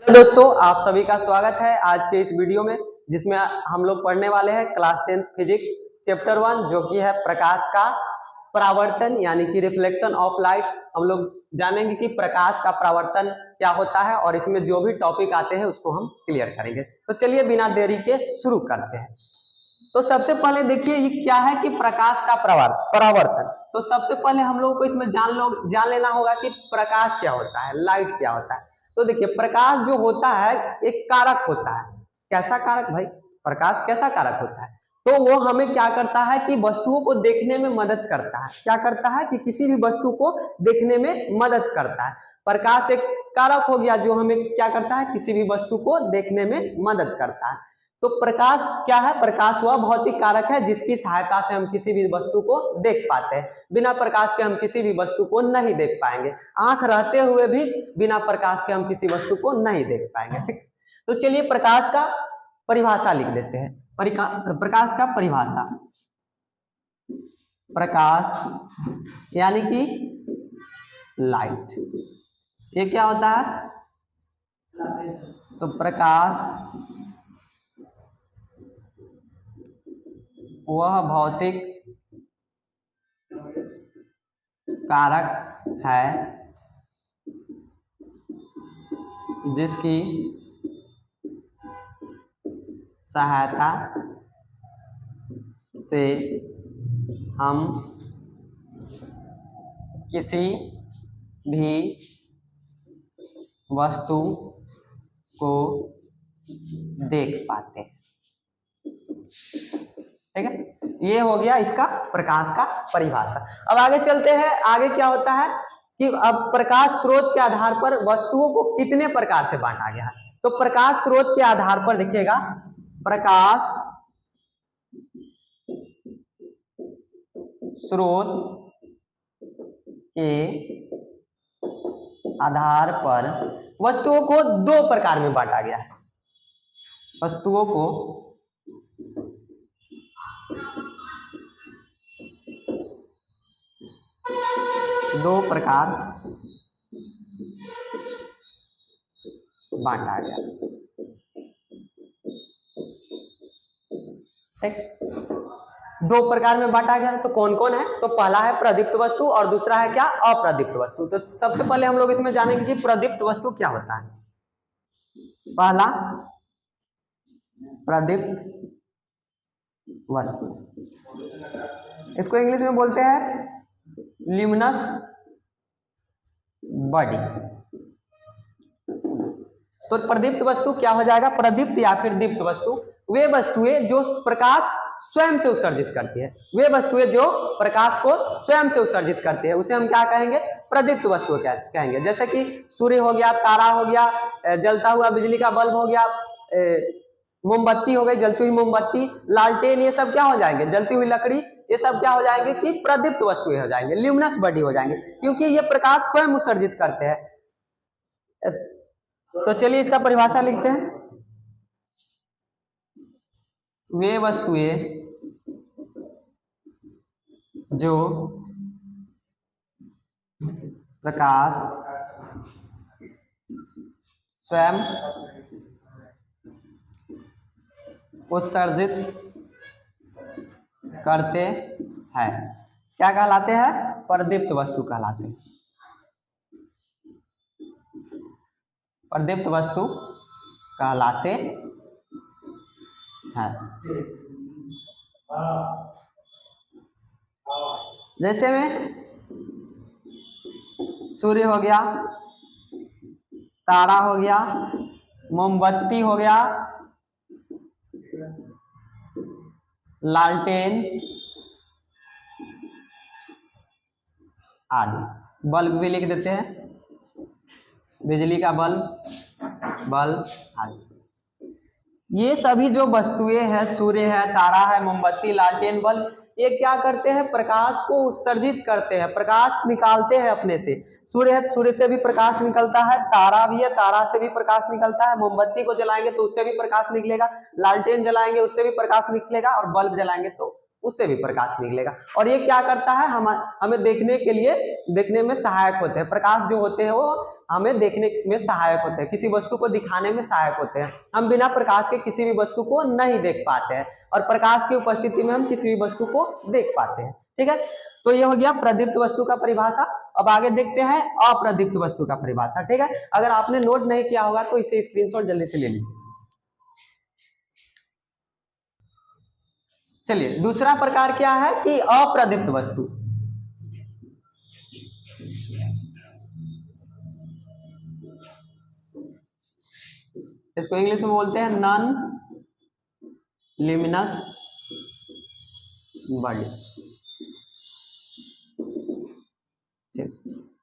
तो दोस्तों आप सभी का स्वागत है आज के इस वीडियो में, जिसमें हम लोग पढ़ने वाले हैं क्लास 10 फिजिक्स चैप्टर 1, जो कि है प्रकाश का परावर्तन यानी कि रिफ्लेक्शन ऑफ लाइट। हम लोग जानेंगे कि प्रकाश का परावर्तन क्या होता है और इसमें जो भी टॉपिक आते हैं उसको हम क्लियर करेंगे। तो चलिए बिना देरी के शुरू करते हैं। तो सबसे पहले देखिए ये क्या है कि प्रकाश का परावर्तन। तो सबसे पहले हम लोगों को इसमें जान लेना होगा कि प्रकाश क्या होता है, लाइट क्या होता है। तो देखिए प्रकाश जो होता है एक कारक होता है। कैसा कारक भाई? प्रकाश कैसा कारक होता है? तो वो हमें क्या करता है कि वस्तुओं को देखने में मदद करता है। क्या करता है कि किसी भी वस्तु को देखने में मदद करता है। प्रकाश एक कारक हो गया जो हमें क्या करता है, किसी भी वस्तु को देखने में मदद करता है। तो प्रकाश क्या है? प्रकाश वह भौतिक कारक है जिसकी सहायता से हम किसी भी वस्तु को देख पाते हैं। बिना प्रकाश के हम किसी भी वस्तु को नहीं देख पाएंगे। आंख रहते हुए भी बिना प्रकाश के हम किसी वस्तु को नहीं देख पाएंगे। ठीक, तो चलिए प्रकाश का परिभाषा लिख देते हैं। प्रकाश का परिभाषा, प्रकाश यानी कि लाइट, ये क्या होता है? तो प्रकाश वह भौतिक कारक है जिसकी सहायता से हम किसी भी वस्तु को देख पाते हैं। ठीक है, ये हो गया इसका प्रकाश का परिभाषा। अब आगे चलते हैं। आगे क्या होता है कि अब प्रकाश स्रोत के आधार पर वस्तुओं को कितने प्रकार से बांटा गया है। तो प्रकाश स्रोत के आधार पर देखिएगा, प्रकाश स्रोत के आधार पर वस्तुओं को दो प्रकार में बांटा गया है। वस्तुओं को दो प्रकार बांटा गया। ठीक, दो प्रकार में बांटा गया है। तो कौन कौन है? तो पहला है प्रदीप्त वस्तु और दूसरा है क्या? अप्रदीप्त वस्तु। तो सबसे पहले हम लोग इसमें जानेंगे कि प्रदीप्त वस्तु क्या होता है। पहला प्रदीप्त वस्तु, इसको इंग्लिश में बोलते हैं ल्यूमिनस बॉडी। तो प्रदीप्त वस्तु क्या हो जाएगा? प्रदीप्त या फिर दीप्त वस्तु वे वस्तुएं जो प्रकाश स्वयं से उत्सर्जित करती है। वे वस्तुएं जो प्रकाश को स्वयं से उत्सर्जित करती है उसे हम क्या कहेंगे? प्रदीप्त वस्तु कहेंगे। जैसे कि सूर्य हो गया, तारा हो गया, जलता हुआ बिजली का बल्ब हो गया, मोमबत्ती हो गई, जलती हुई मोमबत्ती, लालटेन, ये सब क्या हो जाएंगे? जलती हुई लकड़ी, ये सब क्या हो जाएंगे कि प्रदीप्त वस्तुएं हो जाएंगे, ल्यूमिनस बॉडी हो जाएंगे, क्योंकि ये प्रकाश स्वयं उत्सर्जित करते हैं। तो चलिए इसका परिभाषा लिखते हैं। वे वस्तुएं जो प्रकाश स्वयं उत्सर्जित करते हैं क्या कहलाते हैं? प्रदीप्त वस्तु कहलाते हैं। प्रदीप्त वस्तु कहलाते हैं। जैसे में सूर्य हो गया, तारा हो गया, मोमबत्ती हो गया, लालटेन आदि। बल्ब भी लिख देते हैं, बिजली का बल्ब आदि। ये सभी जो वस्तुएं हैं, सूर्य है, तारा है, मोमबत्ती, लालटेन, बल्ब, ये क्या करते हैं? प्रकाश को उत्सर्जित करते हैं, प्रकाश निकालते हैं अपने से। सूर्य है, सूर्य से भी प्रकाश निकलता है, तारा भी है, तारा से भी प्रकाश निकलता है, मोमबत्ती को जलाएंगे तो उससे भी प्रकाश निकलेगा, लालटेन जलाएंगे उससे भी प्रकाश निकलेगा, और बल्ब जलाएंगे तो उससे भी प्रकाश निकलेगा। और ये क्या करता है, हमें देखने के लिए, देखने में सहायक होते हैं। प्रकाश जो होते हैं वो हमें देखने में सहायक होते हैं, किसी वस्तु को दिखाने में सहायक होते हैं। हम बिना प्रकाश के किसी भी वस्तु को नहीं देख पाते हैं और प्रकाश की उपस्थिति में हम किसी भी वस्तु को देख पाते हैं। ठीक है, तो ये हो गया प्रदीप्त वस्तु का परिभाषा। अब आगे देखते हैं अप्रदीप्त वस्तु का परिभाषा। ठीक है, अगर आपने नोट नहीं किया होगा तो इसे स्क्रीनशॉट जल्दी से ले लीजिए। चलिए, दूसरा प्रकार क्या है कि अप्रदीप्त वस्तु। इसको इंग्लिश में बोलते हैं नॉन ल्यूमिनस बॉडी।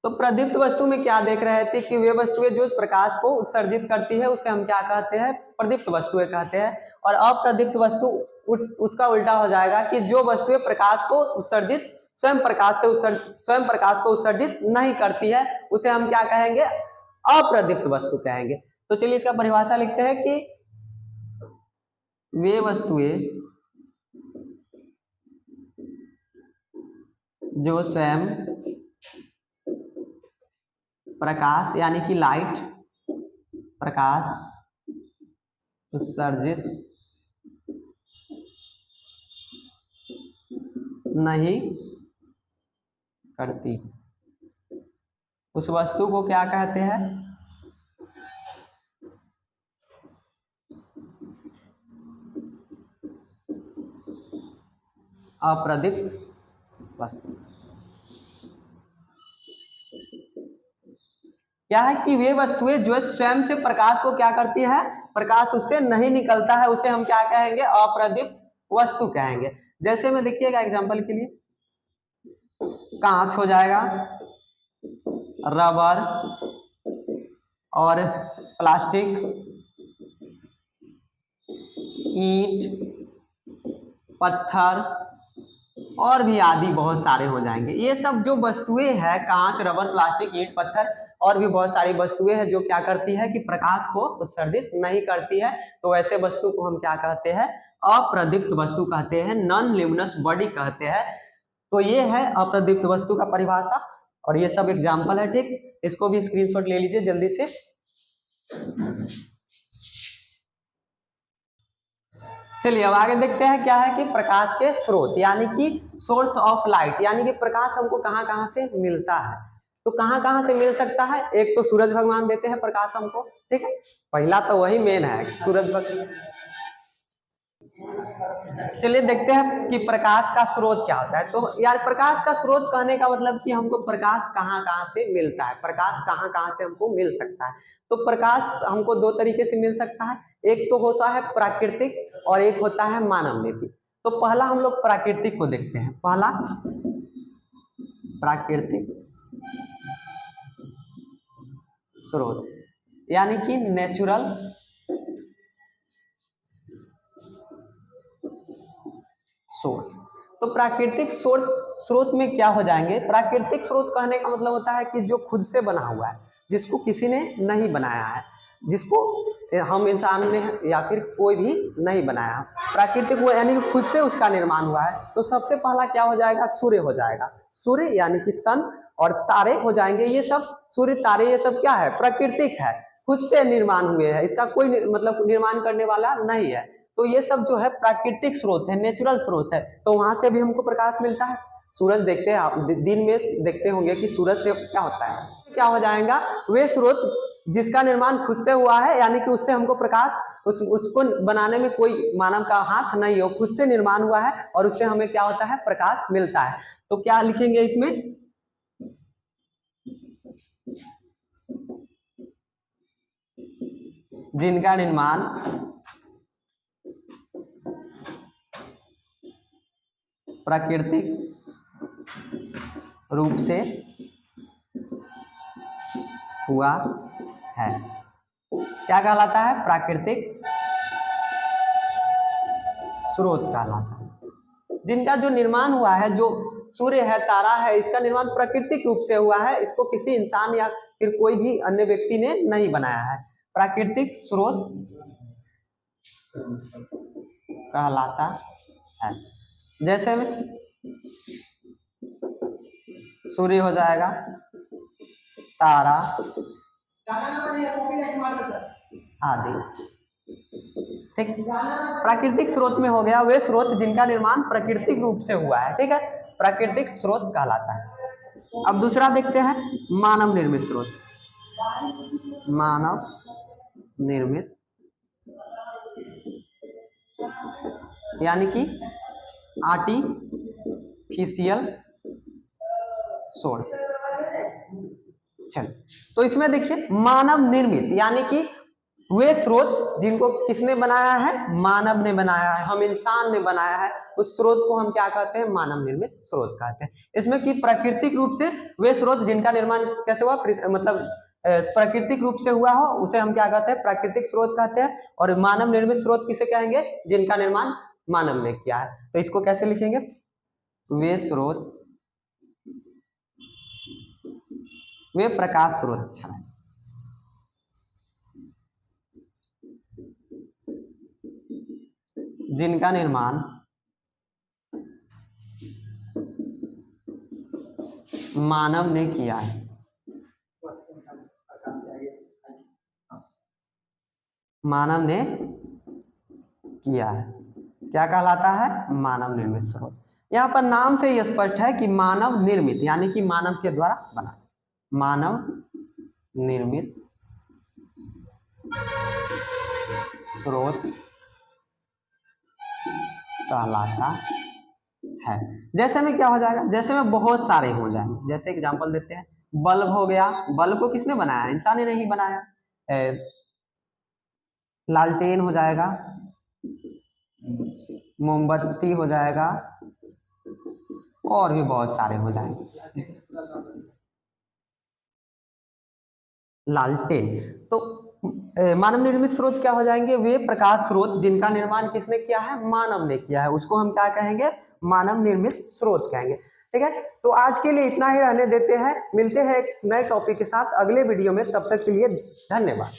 तो प्रदीप्त वस्तु में क्या देख रहे थे कि वे वस्तुएं जो प्रकाश को उत्सर्जित करती है उसे हम क्या कहते हैं, प्रदीप्त वस्तुएं कहते हैं। और अप्रदीप्त वस्तु उसका उल्टा हो जाएगा कि जो वस्तुएं प्रकाश को उत्सर्जित, स्वयं प्रकाश को उत्सर्जित नहीं करती है उसे हम क्या कहेंगे, अप्रदीप्त वस्तु कहेंगे। तो चलिए इसका परिभाषा लिखते हैं कि वे वस्तुएं जो स्वयं प्रकाश यानी कि लाइट, प्रकाश उत्सर्जित नहीं करती, उस वस्तु को क्या कहते हैं, अप्रदीप्त वस्तु। क्या है कि वे वस्तुएं जो स्वयं से प्रकाश को क्या करती है, प्रकाश उससे नहीं निकलता है, उसे हम क्या कहेंगे, अप्रदीप्त वस्तु कहेंगे। जैसे में देखिएगा एग्जांपल के लिए, कांच हो जाएगा, रबर और प्लास्टिक, ईंट, पत्थर और भी आदि बहुत सारे हो जाएंगे। ये सब जो वस्तुएं हैं, कांच, रबर, प्लास्टिक, ईंट, पत्थर और भी बहुत सारी वस्तुएं हैं जो क्या करती है कि प्रकाश को उत्सर्जित नहीं करती है, तो ऐसे वस्तु को हम क्या कहते हैं, अप्रदीप्त वस्तु कहते हैं, नॉन ल्यूमिनस बॉडी कहते हैं। तो ये है अप्रदीप्त वस्तु का परिभाषा और ये सब एग्जाम्पल है। ठीक, इसको भी स्क्रीनशॉट ले लीजिए जल्दी से। चलिए अब आगे देखते हैं क्या है कि प्रकाश के स्रोत यानी कि सोर्स ऑफ लाइट, यानी कि प्रकाश हमको कहां कहां से मिलता है। तो कहां कहां से मिल सकता है, एक तो सूरज भगवान देते हैं प्रकाश हमको। ठीक है, पहला तो वही मेन है, सूरज भगवान। चलिए देखते हैं कि प्रकाश का स्रोत क्या होता है। तो यार प्रकाश का स्रोत कहने का मतलब कि हमको प्रकाश कहां कहां से मिलता है, प्रकाश कहां कहां से हमको मिल सकता है। तो प्रकाश हमको दो तरीके से मिल सकता है, एक तो होता है प्राकृतिक और एक होता है मानव निर्मित। तो पहला हम लोग प्राकृतिक को देखते हैं। पहला प्राकृतिक स्रोत यानी कि नेचुरल सोर्स। तो प्राकृतिक स्रोत में क्या हो जाएंगे, प्राकृतिक स्रोत कहने का मतलब होता है कि जो खुद से बना हुआ है, जिसको किसी ने नहीं बनाया है, जिसको हम इंसान ने या फिर कोई भी नहीं बनाया। प्राकृतिक वो यानी कि खुद से उसका निर्माण हुआ है। तो सबसे पहला क्या हो जाएगा, सूर्य हो जाएगा। सूर्य यानी कि सन और तारे हो जाएंगे। ये सब सूर्य, तारे, ये सब क्या है, प्राकृतिक है, खुद से निर्माण हुए हैं, इसका कोई मतलब निर्माण करने वाला नहीं है। तो ये सब जो है प्राकृतिक स्रोत है, नेचुरल स्रोत है। तो वहां से भी हमको प्रकाश मिलता है। सूरज देखते हैं आप, दिन में देखते होंगे कि सूरज से क्या होता है, क्या हो जाएगा, वे स्रोत जिसका निर्माण खुद से हुआ है, यानी कि उससे हमको प्रकाश, उसको बनाने में कोई मानव का हाथ नहीं हो, खुद से निर्माण हुआ है और उससे हमें क्या होता है, प्रकाश मिलता है। तो क्या लिखेंगे इसमें, जिनका निर्माण प्राकृतिक रूप से हुआ है। क्या कहलाता है, प्राकृतिक स्रोत कहलाता है। जिनका जो निर्माण हुआ है, जो सूर्य है, तारा है, इसका निर्माण प्राकृतिक रूप से हुआ है, इसको किसी इंसान या फिर कोई भी अन्य व्यक्ति ने नहीं बनाया है। प्राकृतिक स्रोत कहलाता है। जैसे में सूर्य हो जाएगा, तारा आदि। ठीक, प्राकृतिक स्रोत में हो गया वे स्रोत जिनका निर्माण प्राकृतिक रूप से हुआ है। ठीक है, प्राकृतिक स्रोत कहलाता है। अब दूसरा देखते हैं मानव निर्मित स्रोत। मानव निर्मित यानी कि आर्टिफिशियल सोर्स। चल, तो इसमें देखिए मानव निर्मित यानी कि वे स्रोत जिनको किसने बनाया है, मानव ने बनाया है, हम इंसान ने बनाया है, उस स्रोत को हम क्या कहते हैं, मानव निर्मित स्रोत कहते हैं। इसमें कि प्राकृतिक रूप से वे स्रोत जिनका निर्माण कैसे हुआ, मतलब प्राकृतिक रूप से हुआ हो, उसे हम क्या कहते हैं, प्राकृतिक स्रोत कहते हैं। और मानव निर्मित स्रोत किसे कहेंगे, जिनका निर्माण मानव ने किया है। तो इसको कैसे लिखेंगे, वे स्रोत, वे प्रकाश स्रोत, अच्छा है, जिनका निर्माण मानव ने किया है। मानव ने किया है, क्या कहलाता है, मानव निर्मित स्रोत। यहाँ पर नाम से ही स्पष्ट है कि मानव निर्मित यानी कि मानव के द्वारा बना, मानव निर्मित स्रोत कहलाता है। जैसे में क्या हो जाएगा, जैसे में बहुत सारे हो जाएंगे। जैसे एग्जांपल देते हैं, बल्ब हो गया, बल्ब को किसने बनाया, इंसान ने नहीं बनाया। लालटेन हो जाएगा, मोमबत्ती हो जाएगा, और भी बहुत सारे हो जाएंगे। लालटेन तो मानव निर्मित स्रोत क्या हो जाएंगे, वे प्रकाश स्रोत जिनका निर्माण किसने किया है, मानव ने किया है, उसको हम क्या कहेंगे, मानव निर्मित स्रोत कहेंगे। ठीक है, तो आज के लिए इतना ही रहने देते हैं, मिलते हैं एक नए टॉपिक के साथ अगले वीडियो में। तब तक के लिए धन्यवाद।